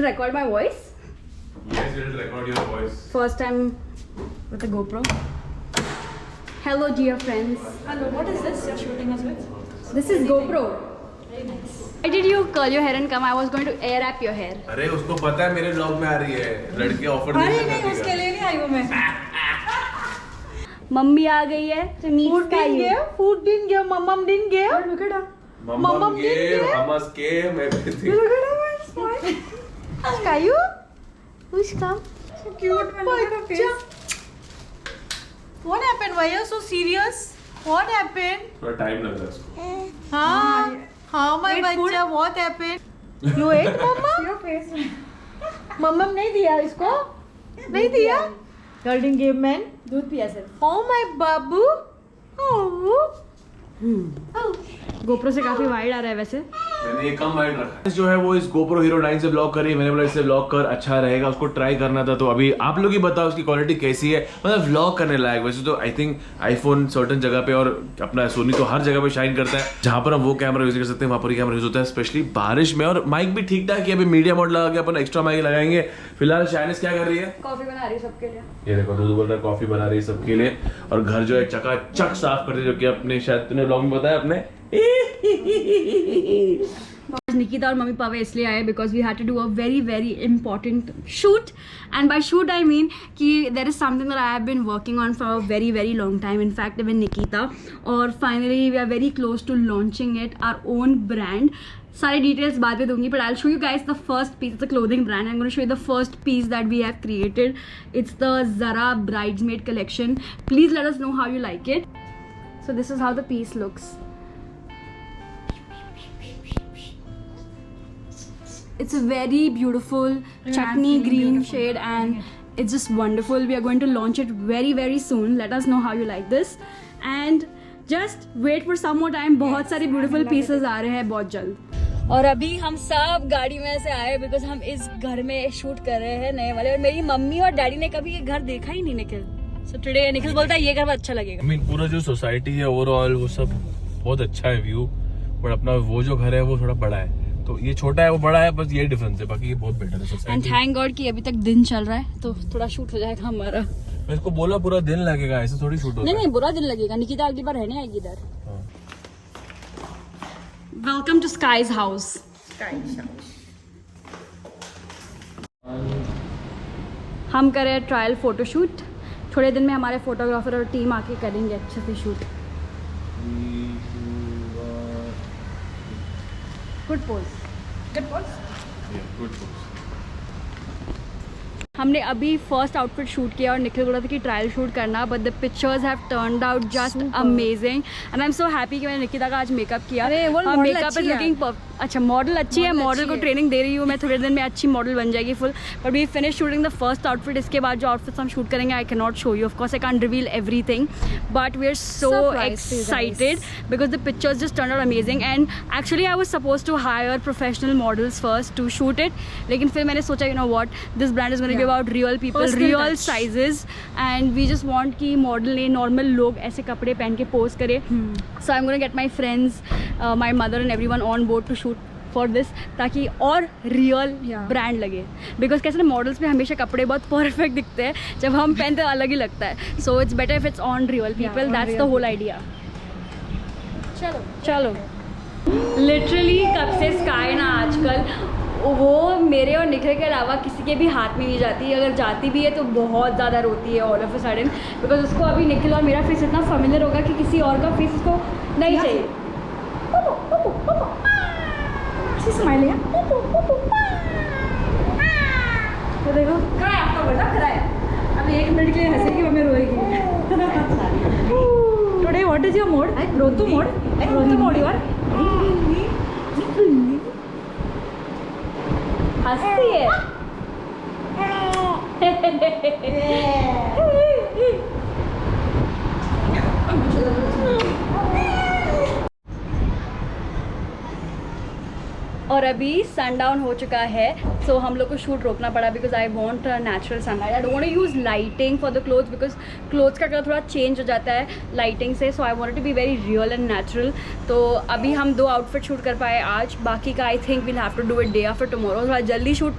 record my voice? Yes, it will record your voice. First time with a GoPro. Hello dear friends. Hello, what is this you're shooting us with? This is GoPro. Very nice. Why did you curl your hair and come? I was going to air wrap your hair. अरे उसको पता है मेरे vlog में आ रही है, लड़के offer अरे नहीं, उसके लिए नहीं आई हूँ मैं। मम्मी आ गई है to meet Food didn't give, food didn't give, mom didn't give. Look at her. मम्मा के हमस के मैं भी Look at her smile. Caillou? Who's come? So cute man, look at her face. What happened? Why are you so serious? What happened? थोड़ा time लग रहा है इसको। हाँ my बच्चा, what happened? You ate mama? Your face. मम्मा नहीं दिया इसको? नहीं दिया? Girl didn't give man. दूध पिया सिर्फ। Oh my babu. Oh. GoPro से काफी वाइड आ रहा है वैसे। मैंने ये कम वाइड रखा जो है वो इस GoPro Hero 9 से ब्लॉग करी। मैंने बोला इससे ब्लॉग कर, अच्छा रहेगा, उसको ट्राई करना था। तो अभी आप लोग ही बताओ उसकी क्वालिटी कैसी है, मतलब व्लॉग करने लायक। वैसे तो आई थिंक आईफोन सर्टेन जगह पे और अपना सोनी तो हर जगह पे शाइन करता है। जहां पर हम वो कैमरा यूज कर सकते हैं वहां पर ही कैमरा यूज होता है, स्पेशली बारिश में। और माइक भी ठीक ठाक है, अभी मीडिया मोड लगा के अपन एक्स्ट्रा माइक लगाएंगे। फिलहाल शाइनिस क्या कर रही है? कॉफी बना रही है सबके लिए। ये देखो दूध बोल रहा है कॉफी बना रही है सबके लिए। और घर जो है चकाचक साफ करते, जो कि अपने शायद तूने ब्लॉग में बताया अपने। निकिता और मम्मी पापा इसलिए आए because we had to do a very very important shoot. And by shoot I mean कि there is something that I have been working on for a very very long time, in fact even Nikita. और finally we are very close to launching it, our own brand. सारी details बाद में दूंगी, but I will show you guys the first piece. It's a clothing brand. I am going to show you the first piece that we have created. It's the Zara Bridesmaid collection. Please let us know how you like it. So this is how the piece looks. It's a very beautiful chutney green shade and it's just wonderful. We are going to launch it very very soon. Let us know how you like this and just wait for some more time. बहुत सारे beautiful pieces आ रहे हैं बहुत जल्द। और अभी हम सब गाड़ी में से आए बिकॉज हम इस घर में शूट कर रहे हैं नए वाले। और मेरी मम्मी और डैडी ने कभी ये घर देखा ही नहीं निखिल। सो टुडे निखिल बोलता है ये घर अच्छा लगेगा। I mean, पूरा जो सोसाइटी है ओवरऑल वो सब बहुत अच्छा है व्यू, बट अपना वो जो घर है वो थोड़ा बड़ा है। तो ये छोटा है वो बड़ा है, बस ये डिफरेंस है, बाकी ये बहुत बेटर है सोसाइटी। एंड थैंक गॉड कि अभी तक दिन चल रहा है तो थोड़ा शूट हो जाएगा हमारा। मैं इसको बोला पूरा दिन लगेगा, ऐसे थोड़ी शूट होता है। नहीं बुरा दिन लगेगा। निकिता अगली बार रहने आएगी इधर। Welcome to Sky's house. हम करें ट्रायल फोटोशूट। थोड़े दिन में हमारे फोटोग्राफर और टीम आके करेंगे अच्छे से shoot. Good pose. Good boys. Good हमने अभी फर्स्ट आउटफिट शूट किया और निखिल बोला था कि ट्रायल शूट करना, but the pictures have turned out just amazing and I am so happy कि मैंने निकिता का आज मेकअप किया। मेकअप इज लुकिंग अच्छा। मॉडल अच्छी है, मॉडल को ट्रेनिंग दे रही हूँ मैं। थोड़े दिन में अच्छी मॉडल बन जाएगी full. But we finish shooting the first outfit. इसके बाद जो आउटफिट्स हम शूट करेंगे I can not show you, of course I can reveal everything, but we are so excited because the pictures just turn out amazing. And actually I was suppose to hire professional models first to shoot it, लेकिन फिर मैंने सोचा you know what, this brand is going to give out real people, real sizes and we just want कि model ने normal लोग ऐसे कपड़े पहन के पोज करे। So I am going to get my friends, my mother and everyone on board to shoot for this, ताकि और रियल ब्रांड लगे। बिकॉज कैसे ना मॉडल्स पे हमेशा कपड़े बहुत परफेक्ट दिखते हैं, जब हम पहनते हैं अलग ही लगता है। So it's better if it's on real people, that's the whole idea. चलो लिटरली कब से स्काई ना आजकल वो मेरे और निखिल के अलावा किसी के भी हाथ में नहीं जाती। अगर जाती भी है तो बहुत ज़्यादा रोती है all of a sudden, because उसको अभी निखिल और मेरा फेस इतना फेमिलियर होगा कि किसी और का फेस उसको नहीं चाहिए। स्माइल है तो देखो कराया आपका बेटा कराया। अब 1 मिनट के लिए हंसेगी mummy रोएगी। Today, what is your mode? Rotu mode? Rotu mode you are? हंसती है। और अभी सनडाउन हो चुका है, सो हम लोग को शूट रोकना पड़ा because I want natural sunlight. I don't want to use lighting for the clothes because clothes का कलर थोड़ा चेंज हो जाता है लाइटिंग से। So I wanted to be very real and natural. तो अभी हम 2 आउटफिट शूट कर पाए आज, बाकी का I think will have to do it day after tomorrow. थोड़ा जल्दी शूट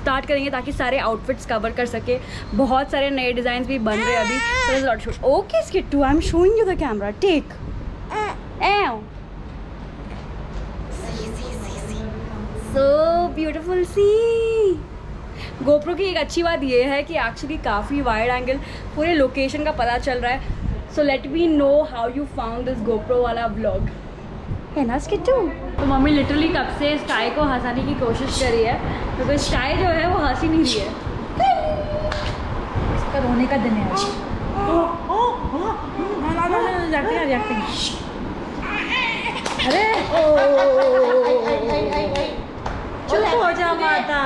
स्टार्ट करेंगे ताकि सारे आउटफिट्स कवर कर सके। बहुत सारे नए डिज़ाइन भी बन रहे हैं अभी। ओके स्किट्टू, I am showing you the camera, take एव सो ब्यूटीफुल सी। गोप्रो की एक अच्छी बात ये है कि एक्चुअली काफ़ी वाइड एंगल पूरे लोकेशन का पता चल रहा है। So let me know how you found this GoPro वाला व्लॉग, है ना स्किट्टू? तो मम्मी लिटरली कब से स्काई को हंसाने की कोशिश कर रही है, क्योंकि स्काई जो है वो हंस ही नहीं रही है। इसका रोने का दिन है। अरे चुप हो जा माता।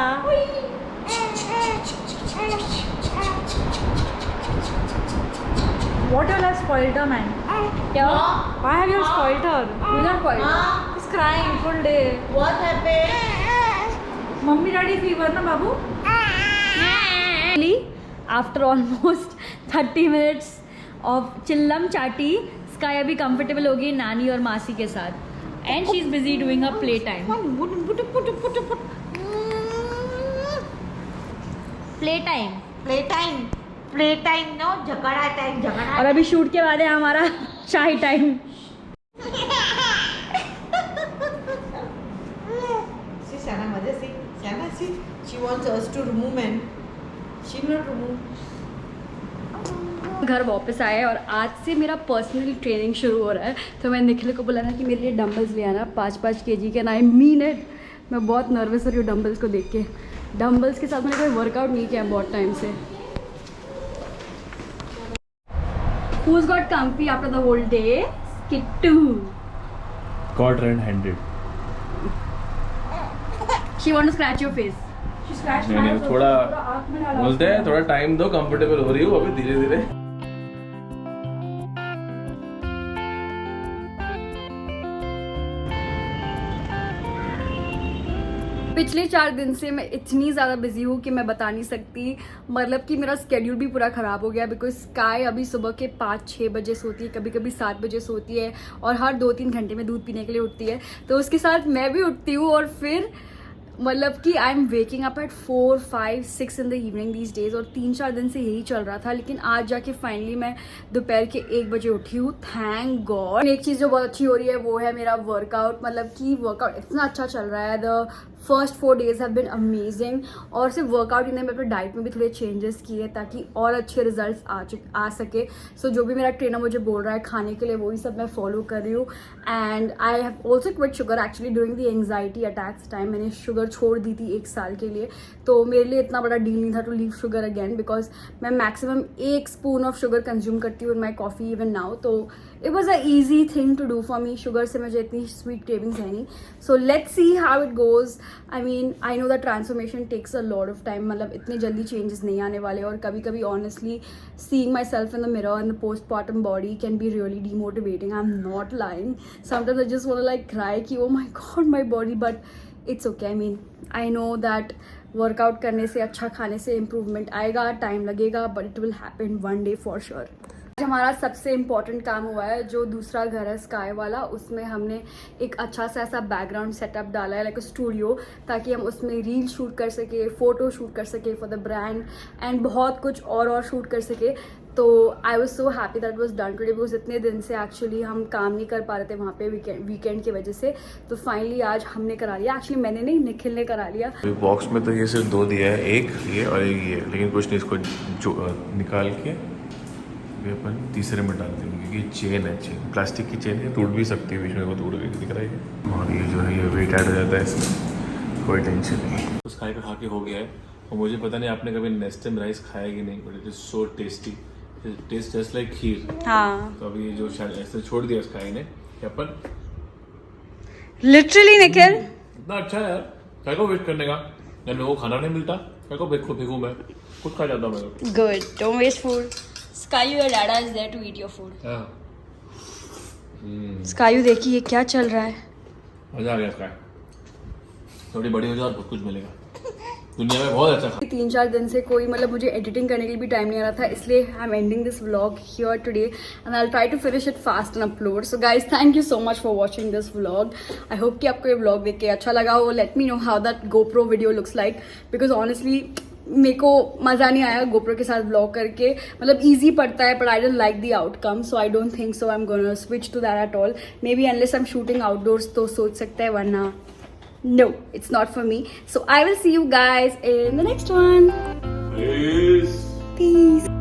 What you have spoiled her, man? क्या? Why have you spoiled her? You're not quite. She's crying full day. What happened? Mummy daddy fever na babu? After almost 30 minutes of चिल्लम चाटी, स्काई अभी कंफर्टेबल हो गई नानी और मासी के साथ, and she is busy doing a play time. Play time, Playtime. Playtime, no? झगड़ा टाइम, झगड़ा। और अभी शूट के बाद है हमारा चाय टाइम। See, Shana, मजे से। Shana, she wants us to remove, man. She not remove. घर वापस आए और आज से मेरा पर्सनल ट्रेनिंग शुरू हो रहा है। तो मैं निखिल को बोला ना कि मेरे लिए डंबल्स ले आना 5-5 kg के, एंड आई मीन इट। मैं बहुत नर्वस हो रही हूँ डंबल्स को देख के। डंबल्स के साथ मैंने कोई वर्कआउट नहीं किया बहुत टाइम से। Who's got comfy after the whole day? Skittu. Caught red-handed. She want to scratch your face. She scratched नहीं my नहीं, face. थोड़ा आँख में डाला बोलते हैं थोड़ा टाइम दो, कंफर्टेबल हो रही हूँ अभी धीरे धीरे। पिछले 4 दिन से मैं इतनी ज़्यादा बिजी हूँ कि मैं बता नहीं सकती। मतलब कि मेरा स्केड्यूल भी पूरा ख़राब हो गया, बिकॉज स्काई अभी सुबह के 5-6 बजे सोती है, कभी कभी 7 बजे सोती है, और हर 2-3 घंटे में दूध पीने के लिए उठती है। तो उसके साथ मैं भी उठती हूँ, और फिर मतलब कि I am waking up at 4, 5, 6 in the evening these days, और 3-4 दिन से यही चल रहा था। लेकिन आज जाके फाइनली मैं दोपहर के 1 बजे उठी हूँ, थैंक गॉड। एक चीज़ जो बहुत अच्छी हो रही है वो है मेरा वर्कआउट। मतलब कि वर्कआउट इतना अच्छा चल रहा है। The first 4 days have been amazing. और सिर्फ वर्कआउट ही नहीं, मैं अपने डाइट में भी थोड़े चेंजेस किए ताकि और अच्छे रिजल्ट्स आ सके। सो जो भी मेरा ट्रेनर मुझे बोल रहा है खाने के लिए, वही सब मैं फॉलो कर रही हूँ। And I have also quit sugar actually during the anxiety attacks time. मैंने शुगर छोड़ दी थी 1 साल के लिए, तो मेरे लिए इतना बड़ा डील नहीं था to leave sugar again, because मैं maximum 1 spoon of sugar consume करती हूँ in my coffee even now. तो it was a easy thing to do for me. Sugar से मुझे इतनी स्वीट क्रेविंग्स है नहीं। So let's see how it goes. I mean I know the transformation takes a lot of time. मतलब इतने जल्दी changes नहीं आने वाले, और कभी कभी honestly seeing myself in the mirror in the postmortem body can be really demotivating. I am not lying. Sometimes I just want to like cry कि oh my god my body, but it's okay. I mean I know that workout करने से, अच्छा खाने से improvement आएगा, time लगेगा, but it will happen one day for sure. हमारा सबसे इम्पॉर्टेंट काम हुआ है, जो दूसरा घर है स्काई वाला, उसमें हमने एक अच्छा सा ऐसा बैकग्राउंड सेटअप डाला है, लाइक अ स्टूडियो, ताकि हम उसमें रील शूट कर सके, फ़ोटो शूट कर सके फॉर द ब्रांड, एंड बहुत कुछ और शूट कर सके। तो I was so happy that was done today, because इतने दिन से एक्चुअली हम काम नहीं कर पा रहे थे वहाँ पे वीकेंड की वजह से। तो फाइनली आज हमने करा लिया। एक्चुअली मैंने नहीं, निखिल ने करा लिया। बॉक्स में तो ये सिर्फ 2 दिया है, एक ये और एक ये, लेकिन कुछ नहीं, इसको निकाल के ये अपन तीसरे में डाल देंगे, क्योंकि चेन है, चेन प्लास्टिक की चेन है, टूट भी सकती है, बीच में वो टूट गई दिख रहा है। और ये जो है ये वेट ऐड हो जाता है इसमें, कोई टेंशन नहीं। तो स्काई का खा के हो गया है, और मुझे पता नहीं आपने कभी नेस्टम राइस खाया कि नहीं, but it is so tasty, taste just like kheer. हाँ, तो अभी जो शायद ऐसे छोड़ दिया स्काई ने, अपन लिटरली निखिल इतना अच्छा है यार, क्या को वेट करने का, जब मेरे को खाना नहीं मिलता, क्या को फेंकूं मैं, खुद खा जाता हूँ मैं। Good, don't waste food. Sky, your dada is there to eat your food. Sky देखिए क्या चल रहा है। मजा आ गया स्काई, थोड़ी बड़ी हो जाए और बहुत कुछ मिलेगा। दुनिया में बहुत अच्छा खाना। 3-4 दिन से कोई मतलब मुझे एडिटिंग करने के लिए भी टाइम नहीं आ रहा था, इसलिए I am ending this vlog here today and I will try to finish it fast and upload. So guys thank you so much for watching this vlog. I hope कि आपको ये व्लॉग देख के अच्छा लगा हो. Let me know how that GoPro video looks like, because honestly मेरे को मज़ा नहीं आया GoPro के साथ व्लॉग करके. मतलब ईजी पड़ता है, but I don't like the outcome, so I don't think so I am gonna switch to that at all. Maybe unless I am shooting outdoors तो सोच सकते हैं, वरना no, it's not for me. So I will see you guys in the next one. Peace. Peace.